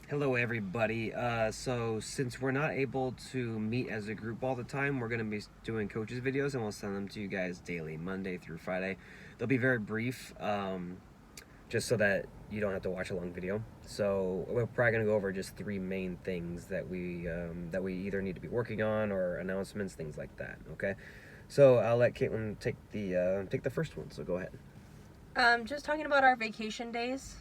Hello, everybody. So since we're not able to meet as a group all the time, we're going to be doing coaches videos, and we'll send them to you guys daily, Monday through Friday. They'll be very brief, just so that you don't have to watch a long video. So we're probably going to go over just three main things that we either need to be working on or announcements, things like that. Okay. So I'll let Caitlin take the first one. So go ahead. Just talking about our vacation days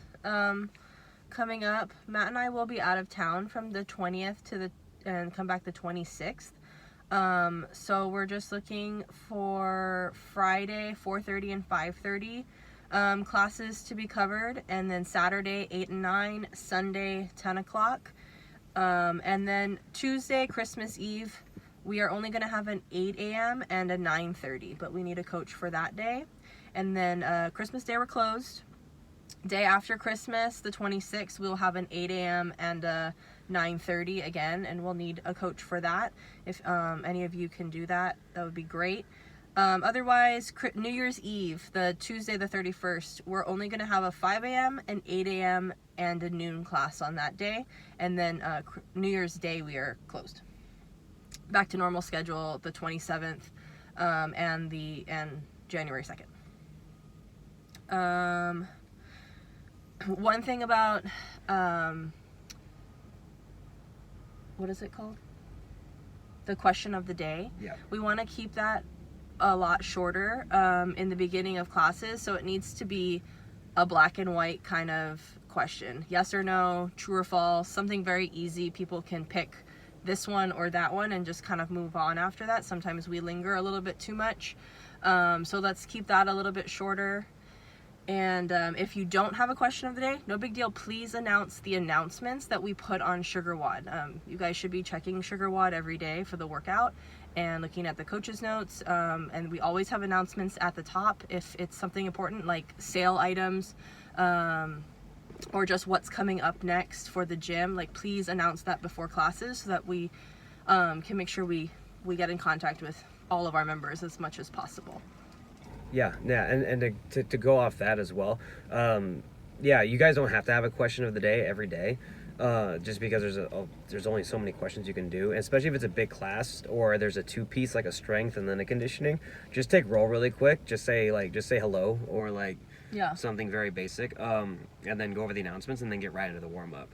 coming up. Matt and I will be out of town from the 20th and come back the 26th. So we're just looking for Friday 4:30 and 5:30 classes to be covered, and then Saturday 8 and 9, Sunday 10 o'clock, and then Tuesday, Christmas Eve, we are only going to have an 8 a.m. and a 9:30, but we need a coach for that day. And then Christmas Day we're closed. Day after Christmas, the 26th, we'll have an 8 a.m. and a 9:30 again, and we'll need a coach for that. If any of you can do that, that would be great. Otherwise, New Year's Eve, the Tuesday the 31st, we're only going to have a 5 a.m., an 8 a.m., and a noon class on that day. And then New Year's Day, we are closed. Back to normal schedule the 27th and January 2nd. One thing about what is it called? The question of the day. Yeah. We want to keep that a lot shorter in the beginning of classes, so it needs to be a black and white kind of question. Yes or no, true or false, something very easy. People can pick this one or that one and just kind of move on after that. Sometimes we linger a little bit too much. So let's keep that a little bit shorter. And if you don't have a question of the day, no big deal. Please announce the announcements that we put on SugarWOD. You guys should be checking SugarWOD every day for the workout and looking at the coach's notes. And we always have announcements at the top if it's something important like sale items or just what's coming up next for the gym. Like, please announce that before classes so that we can make sure we get in contact with all of our members as much as possible. Yeah, and to go off that as well, yeah, you guys don't have to have a question of the day every day, just because there's only so many questions you can do, and especially if it's a big class or there's a two-piece like a strength and then a conditioning. Just take roll really quick. Just say hello or something very basic, and then go over the announcements and then get right into the warm-up.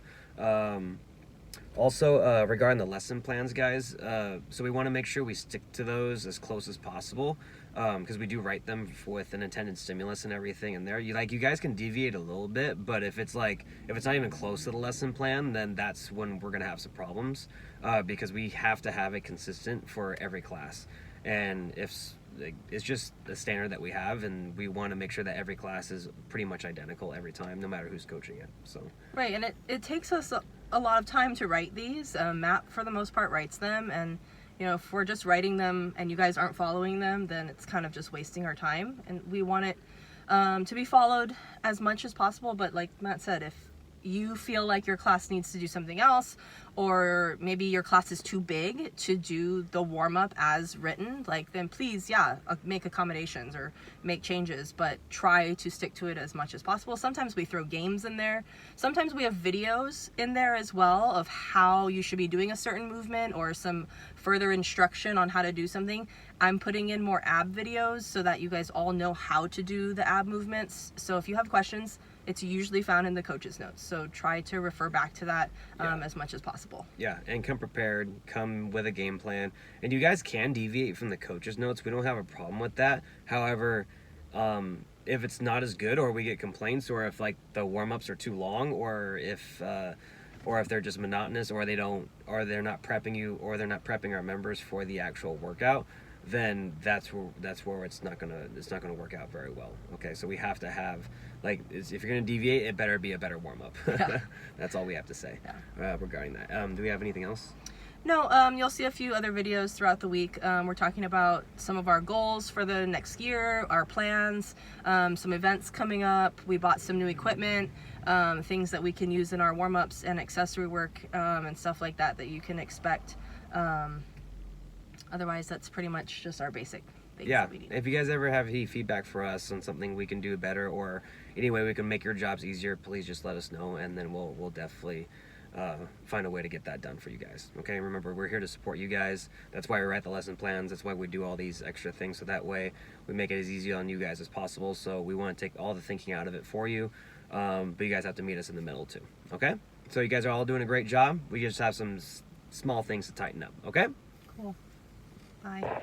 Also, regarding the lesson plans, guys, so we want to make sure we stick to those as close as possible, because we do write them with an intended stimulus and everything in there. You guys can deviate a little bit, but if it's not even close to the lesson plan, then that's when we're gonna have some problems, because we have to have it consistent for every class, and it's just a standard that we have, and we want to make sure that every class is pretty much identical every time, no matter who's coaching it. So right, and it takes us a lot of time to write these. Matt, for the most part, writes them, and if we're just writing them and you guys aren't following them, then it's kind of just wasting our time. And we want it to be followed as much as possible. But like Matt said, if you feel like your class needs to do something else, or maybe your class is too big to do the warm-up as written, then please, make accommodations or make changes, but try to stick to it as much as possible. Sometimes we throw games in there. Sometimes we have videos in there as well of how you should be doing a certain movement or some further instruction on how to do something. I'm putting in more ab videos so that you guys all know how to do the ab movements. So if you have questions, it's usually found in the coach's notes. So try to refer back to that as much as possible. Yeah, and come prepared, come with a game plan. And you guys can deviate from the coach's notes. We don't have a problem with that. However, if it's not as good, or we get complaints, or if the warm-ups are too long, or if they're just monotonous, or they're not prepping you, or they're not prepping our members for the actual workout, then that's where it's not gonna work out very well. Okay, so we have to have if you're gonna deviate, it better be a better warm up. Yeah. That's all we have to say regarding that. Do we have anything else? No, you'll see a few other videos throughout the week. We're talking about some of our goals for the next year, our plans, some events coming up. We bought some new equipment, things that we can use in our warm-ups and accessory work, and stuff like that you can expect. Otherwise, that's pretty much just our basic things that we need. If you guys ever have any feedback for us on something we can do better, or any way we can make your jobs easier, please just let us know, and then we'll definitely find a way to get that done for you guys. Okay, remember, we're here to support you guys. That's why we write the lesson plans. That's why we do all these extra things, so that way we make it as easy on you guys as possible. So we want to take all the thinking out of it for you, but you guys have to meet us in the middle too. Okay, so you guys are all doing a great job. We just have some small things to tighten up. Okay. Cool. Bye.